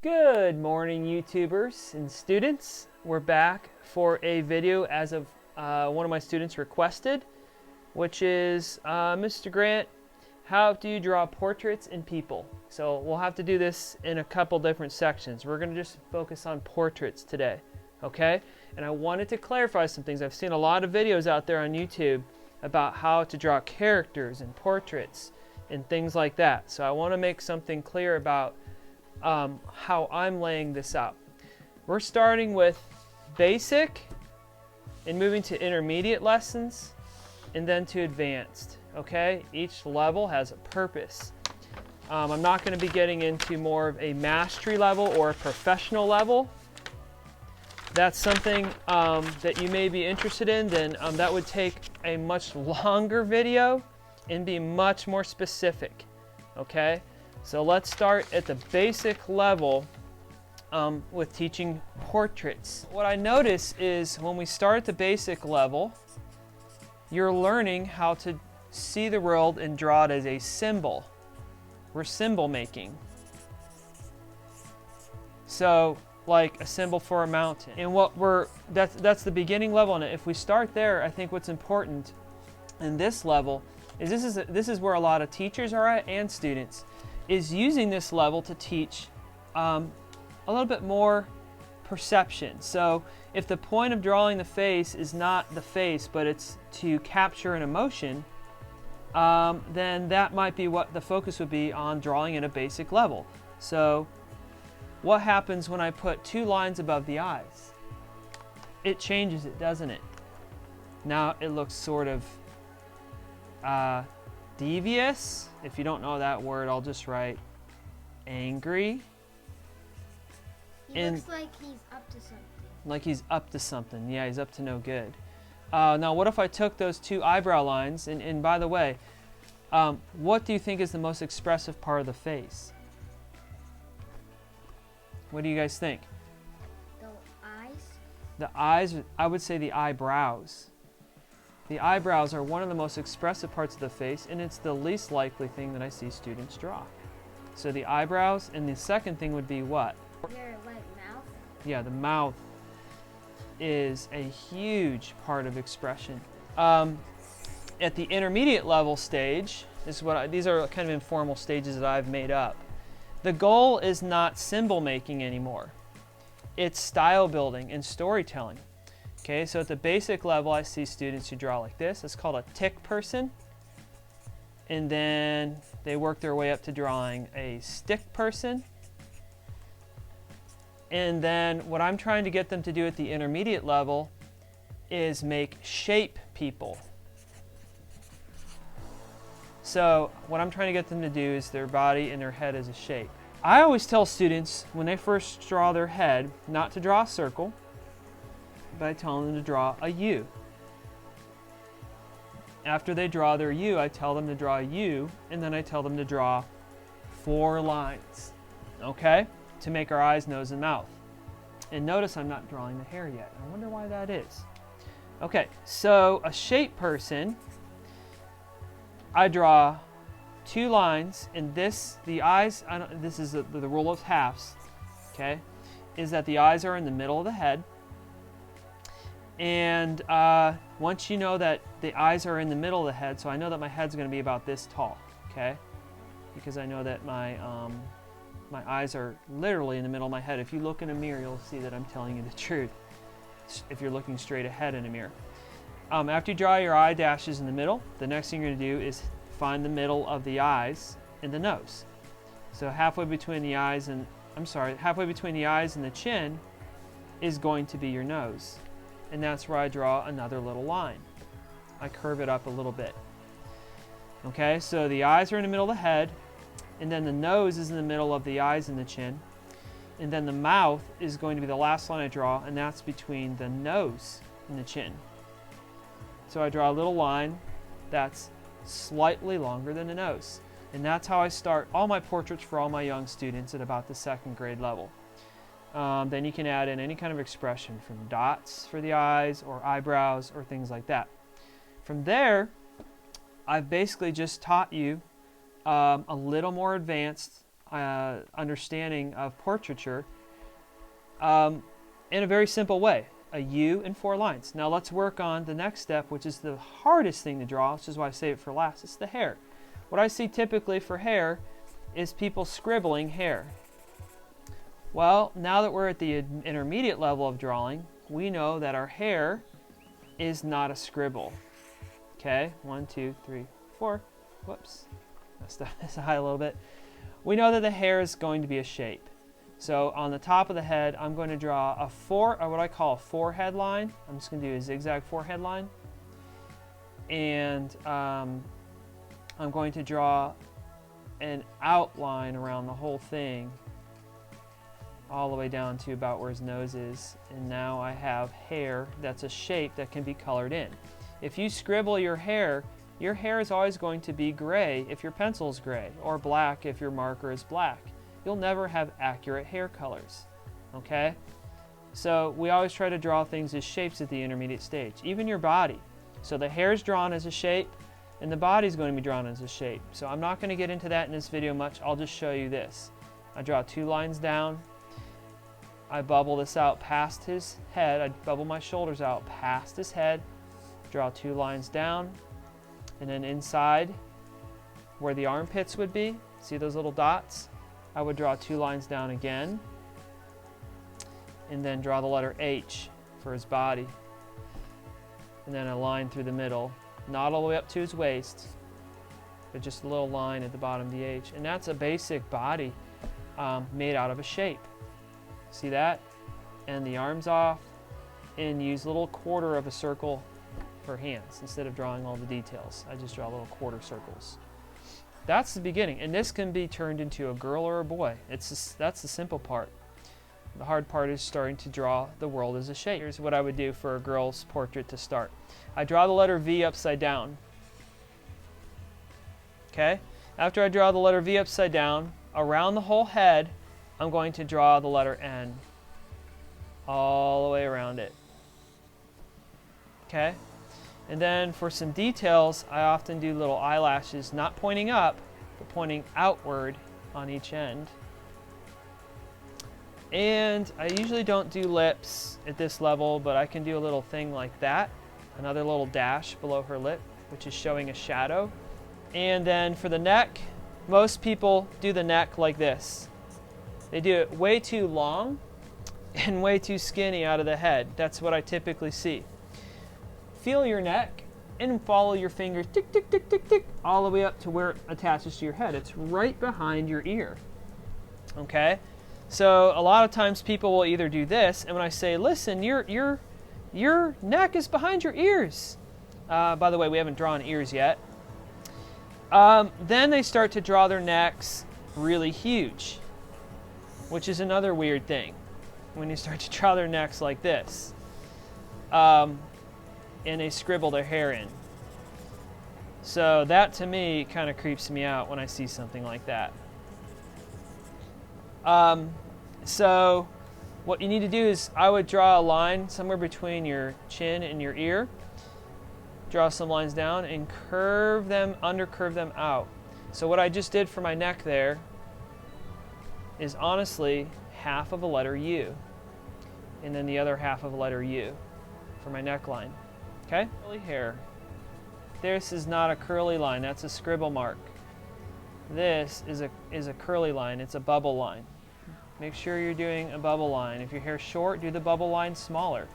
Good morning, YouTubers and students. We're back for a video as of one of my students requested, which is Mr. Grant, how do you draw portraits in people? So we'll have to do this in a couple different sections. We're going to just focus on portraits today, okay? And I wanted to clarify some things. I've seen a lot of videos out there on YouTube about how to draw characters and portraits and things like that. So I want to make something clear about how I'm laying this out. We're starting with basic and moving to intermediate lessons and then to advanced, okay? Each level has a purpose. I'm not going to be getting into more of a mastery level or a professional level. That's something that you may be interested in, then that would take a much longer video and be much more specific, okay? So let's start at the basic level with teaching portraits. What I notice is when we start at the basic level, you're learning how to see the world and draw it as a symbol. We're symbol making. So like a symbol for a mountain. And that's the beginning level. And if we start there, I think what's important in this level is this is where a lot of teachers are at and students, is using this level to teach a little bit more perception. So if the point of drawing the face is not the face, but it's to capture an emotion, then that might be what the focus would be on drawing at a basic level. So what happens when I put two lines above the eyes? It changes it, doesn't it? Now it looks sort of devious. If you don't know that word, I'll just write angry. He looks like he's up to something. Like he's up to something. Yeah, he's up to no good. Now, what if I took those two eyebrow lines, and by the way, what do you think is the most expressive part of the face? What do you guys think? The eyes? The eyes, I would say the eyebrows. The eyebrows are one of the most expressive parts of the face, and it's the least likely thing that I see students draw. So the eyebrows, and the second thing would be what? Your mouth? Yeah, the mouth is a huge part of expression. At the intermediate level stage, these are kind of informal stages that I've made up. The goal is not symbol making anymore. It's style building and storytelling. Okay, so at the basic level, I see students who draw like this. It's called a tick person. And then they work their way up to drawing a stick person. And then what I'm trying to get them to do at the intermediate level is make shape people. So what I'm trying to get them to do is their body and their head as a shape. I always tell students when they first draw their head not to draw a circle, but I tell them to draw a U. After they draw their U, I tell them to draw a U, and then I tell them to draw 4 lines, okay, to make our eyes, nose, and mouth. And notice I'm not drawing the hair yet. I wonder why that is. Okay, so a shape person, I draw 2 lines, and the eyes, this is the rule of halves, okay, is that the eyes are in the middle of the head. And once you know that the eyes are in the middle of the head, so I know that my head's going to be about this tall, okay? Because I know that my eyes are literally in the middle of my head. If you look in a mirror, you'll see that I'm telling you the truth. If you're looking straight ahead in a mirror. After you draw your eye dashes in the middle, the next thing you're going to do is find the middle of the eyes and the nose. So halfway between the eyes and the chin is going to be your nose. And that's where I draw another little line. I curve it up a little bit. Okay, so the eyes are in the middle of the head, and then the nose is in the middle of the eyes and the chin, and then the mouth is going to be the last line I draw, and that's between the nose and the chin. So I draw a little line that's slightly longer than the nose. And that's how I start all my portraits for all my young students at about the 2nd grade level. Then you can add in any kind of expression from dots for the eyes or eyebrows or things like that. From there, I've basically just taught you a little more advanced understanding of portraiture in a very simple way. A U and 4 lines. Now let's work on the next step, which is the hardest thing to draw, which is why I save it for last. It's the hair. What I see typically for hair is people scribbling hair. Well, now that we're at the intermediate level of drawing, we know that our hair is not a scribble. Okay, 1, 2, 3, 4. Whoops, messed up this high a little bit. We know that the hair is going to be a shape. So on the top of the head, I'm going to draw what I call a forehead line. I'm just going to do a zigzag forehead line. And I'm going to draw an outline around the whole thing, all the way down to about where his nose is. And now I have hair that's a shape that can be colored in. If you scribble your hair is always going to be gray if your pencil is gray, or black if your marker is black. You'll never have accurate hair colors, okay? So we always try to draw things as shapes at the intermediate stage, even your body. So the hair is drawn as a shape, and the body is going to be drawn as a shape. So I'm not going to get into that in this video much. I'll just show you this. I draw 2 lines down. I bubble this out past his head. I bubble my shoulders out past his head. Draw 2 lines down. And then inside where the armpits would be, see those little dots? I would draw 2 lines down again, and then draw the letter H for his body, and then a line through the middle, not all the way up to his waist, but just a little line at the bottom of the H. And that's a basic body made out of a shape. See that? And the arms off, and use a little quarter of a circle for hands. Instead of drawing all the details, I just draw little quarter circles. That's the beginning, and this can be turned into a girl or a boy. That's the simple part. The hard part is starting to draw the world as a shape. Here's what I would do for a girl's portrait to start. I draw the letter V upside down. Okay? After I draw the letter V upside down, around the whole head, I'm going to draw the letter N all the way around it. Okay? And then for some details, I often do little eyelashes, not pointing up, but pointing outward on each end. And I usually don't do lips at this level, but I can do a little thing like that. Another little dash below her lip, which is showing a shadow. And then for the neck, most people do the neck like this. They do it way too long and way too skinny out of the head. That's what I typically see. Feel your neck and follow your fingers tick, tick, tick, tick, tick, all the way up to where it attaches to your head. It's right behind your ear. Okay? So a lot of times people will either do this, and when I say, listen, your neck is behind your ears. By the way, we haven't drawn ears yet. Then they start to draw their necks really huge, which is another weird thing. When you start to draw their necks like this. And they scribble their hair in. So that to me kind of creeps me out when I see something like that. So what you need to do is I would draw a line somewhere between your chin and your ear. Draw some lines down and curve them, undercurve them out. So what I just did for my neck there is honestly half of a letter U, and then the other half of a letter U for my neckline. Okay? Curly hair. This is not a curly line, that's a scribble mark. This is a curly line, it's a bubble line. Make sure you're doing a bubble line. If your hair's short, do the bubble line smaller.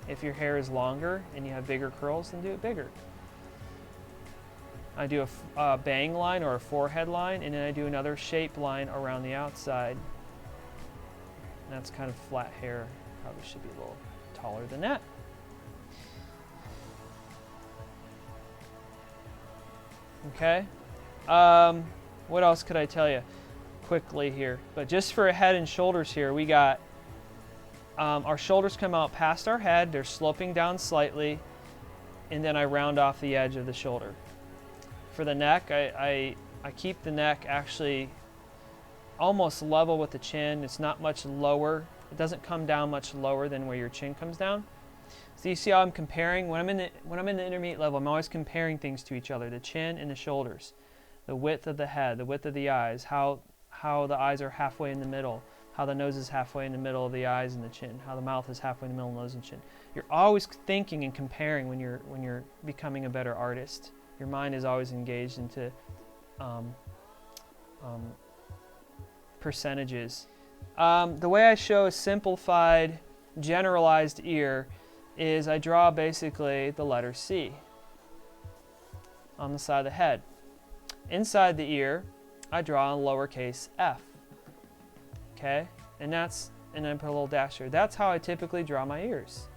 If your hair is longer and you have bigger curls, then do it bigger. I do a bang line or a forehead line, and then I do another shape line around the outside. And that's kind of flat hair. Probably should be a little taller than that. Okay. What else could I tell you quickly here? But just for head and shoulders here, we got our shoulders come out past our head. They're sloping down slightly, and then I round off the edge of the shoulder. For the neck, I keep the neck actually almost level with the chin. It's not much lower. It doesn't come down much lower than where your chin comes down. So you see how I'm comparing? When I'm in the intermediate level, I'm always comparing things to each other, the chin and the shoulders, the width of the head, the width of the eyes, how how the eyes are halfway in the middle, how the nose is halfway in the middle of the eyes and the chin, how the mouth is halfway in the middle of the nose and chin. You're always thinking and comparing when you're becoming a better artist. Your mind is always engaged into percentages. The way I show a simplified generalized ear is I draw basically the letter C on the side of the head. Inside the ear, I draw a lowercase f. Okay? And then I put a little dash here. That's how I typically draw my ears.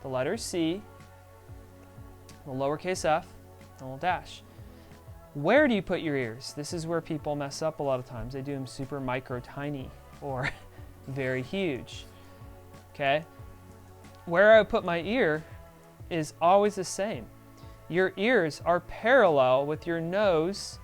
The letter C, the lowercase f, and a little dash. Where do you put your ears? This is where people mess up a lot of times. They do them super micro tiny or very huge. Okay? Where I put my ear is always the same. Your ears are parallel with your nose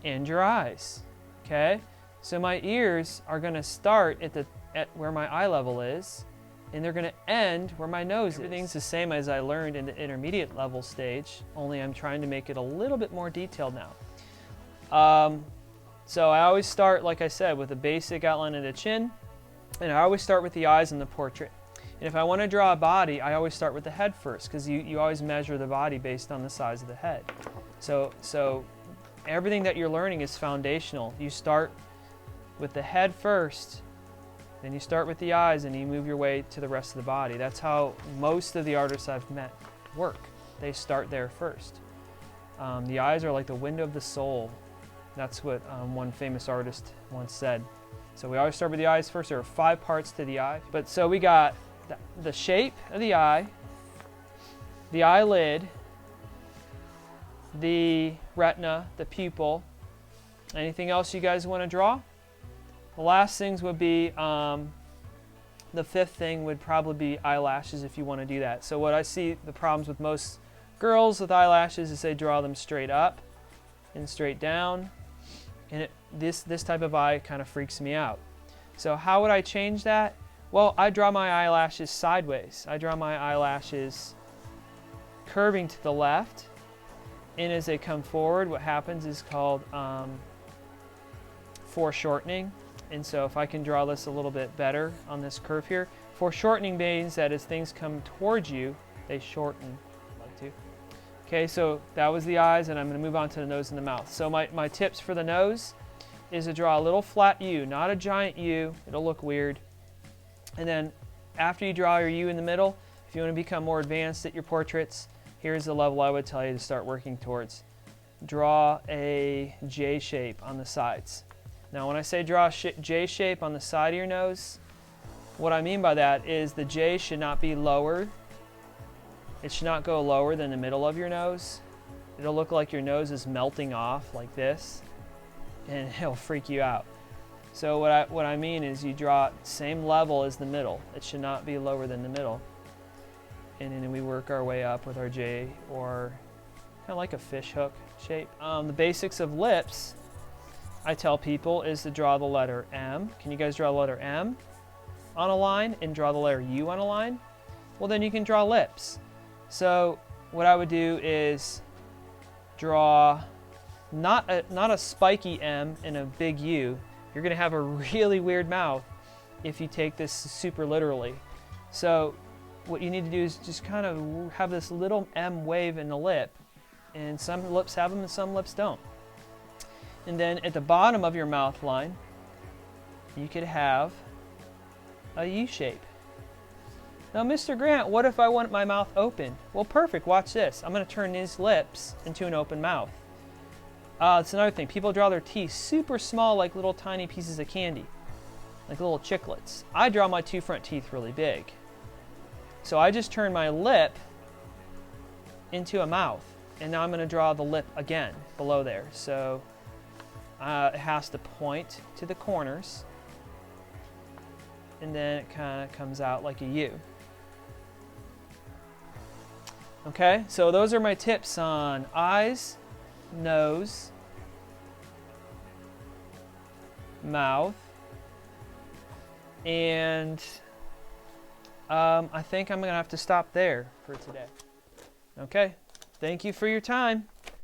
and your eyes. Okay? So my ears are going to start at where my eye level is, and they're going to end where my nose is. Everything's the same as I learned in the intermediate level stage, only I'm trying to make it a little bit more detailed now. So I always start, like I said, with a basic outline of the chin, and I always start with the eyes in the portrait. And if I want to draw a body, I always start with the head first, because you always measure the body based on the size of the head. So everything that you're learning is foundational. You start with the head first, then you start with the eyes, and you move your way to the rest of the body. That's how most of the artists I've met work. They start there first. The eyes are like the window of the soul. That's what one famous artist once said. So we always start with the eyes first. There are 5 parts to the eye. But so we got the shape of the eye, the eyelid, the retina, the pupil. Anything else you guys want to draw? The last things would be, the 5th thing would probably be eyelashes if you want to do that. So what I see the problems with most girls with eyelashes is they draw them straight up and straight down. And this type of eye kind of freaks me out. So how would I change that? Well, I draw my eyelashes sideways. I draw my eyelashes curving to the left. And as they come forward, what happens is called foreshortening. And so if I can draw this a little bit better on this curve here, foreshortening means that as things come towards you, they shorten. Like to. Okay, so that was the eyes, and I'm going to move on to the nose and the mouth. So my tips for the nose is to draw a little flat U, not a giant U. It'll look weird. And then after you draw your U in the middle, if you want to become more advanced at your portraits, here's the level I would tell you to start working towards. Draw a J shape on the sides. Now when I say draw a J shape on the side of your nose, what I mean by that is the J should not be lower. It should not go lower than the middle of your nose. It'll look like your nose is melting off like this, and it'll freak you out. So what I mean is you draw same level as the middle. It should not be lower than the middle. And then we work our way up with our J, or kind of like a fish hook shape. The basics of lips, I tell people, is to draw the letter M. Can you guys draw the letter M on a line and draw the letter U on a line? Well, then you can draw lips. So what I would do is draw not a spiky M and a big U. You're going to have a really weird mouth if you take this super literally. So what you need to do is just kind of have this little M wave in the lip, and some lips have them and some lips don't. And then at the bottom of your mouth line, you could have a U shape. Now, Mr. Grant, what if I want my mouth open? Well, perfect. Watch this. I'm going to turn these lips into an open mouth. It's another thing. People draw their teeth super small, like little tiny pieces of candy, like little chiclets. I draw my 2 front teeth really big. So I just turn my lip into a mouth, and now I'm going to draw the lip again below there. So it has to point to the corners, and then it kind of comes out like a U. Okay, so those are my tips on eyes, nose, mouth, and I think I'm going to have to stop there for today. Okay, thank you for your time.